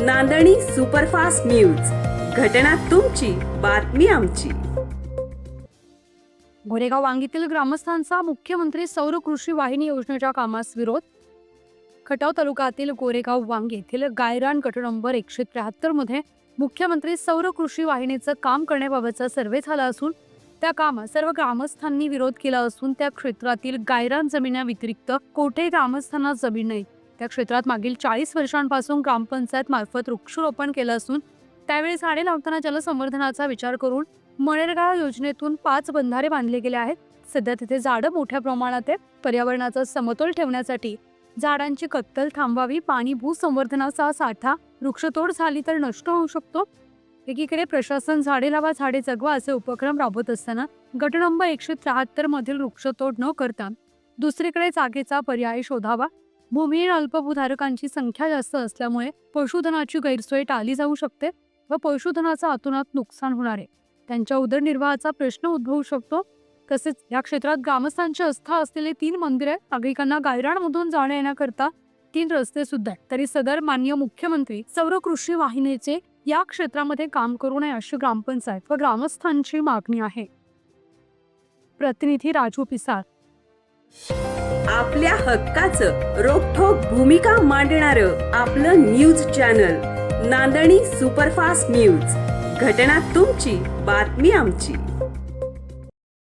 नांदणी superfast news, घटना तुमची, बातमी आमची. गोरेगाव वांगीतील ग्रामस्थांचा मुख्यमंत्री सौर कृषी वाहिनी योजनेच्या कामास विरोध. खटाव तालुक्यातील गोरेगाव वांगी येथील गायरान गट नंबर 173 मध्ये मुख्यमंत्री सौर कृषी वाहिनीचं काम करण्याबाबतचा सर्वे झाला असून त्या कामास सर्व ग्रामस्थांनी विरोध केला असून त्या क्षेत्रातील गायरान जमिन्या व्यतिरिक्त कोठे ग्रामस्थांना जमीन नाही. त्या क्षेत्रात मागील 40 वर्षांपासून ग्रामपंचायत मार्फत वृक्षारोपण केलं असून त्यावेळी झाडे लावताना जलसंवर्धनाचा विचार करून मनरेगा योजनेतून 5 बंधारे बांधले गेले आहेत. सध्या तिथे झाडं मोठ्या प्रमाणात आहेत. पर्यावरणाचा समतोल ठेवण्यासाठी झाडांची कत्तल थांबवावी. पाणी भूसंवर्धनाचा साठा वृक्षतोड झाली तर नष्ट होऊ शकतो. एकीकडे प्रशासन झाडे लावा झाडे जगवा असे उपक्रम राबवत असताना गट नंबर 173 मधील वृक्षतोड न करता दुसरीकडे जागेचा पर्याय शोधावा. भूमिहीन अल्पभूधारकांची संख्या जास्त असल्यामुळे पशुधनाची गैरसोय टाळली जाऊ शकते व पशुधनाचं अतोनात नुकसान होणार आहे. त्यांच्या उदरनिर्वाहाचा प्रश्न उद्भवू शकतो. तसेच या क्षेत्रात ग्रामस्थांची आस्था असलेले 3 मंदिरे, नागरिकांना गायरानमधून जाण्या येण्याकरता 3 रस्ते सुद्धा आहेत. तरी सदर माननीय मुख्यमंत्री सौर कृषी वाहिनीचे या क्षेत्रामध्ये काम करू नये अशी ग्रामपंचायत व ग्रामस्थांची मागणी आहे. प्रतिनिधी राजू पिसाळ. आपल्या हक्काचं रोखठोक भूमिका मांडणारं आपलं न्यूज चॅनल नांदणी सुपरफास्ट न्यूज, घटना तुमची, बातमी आमची.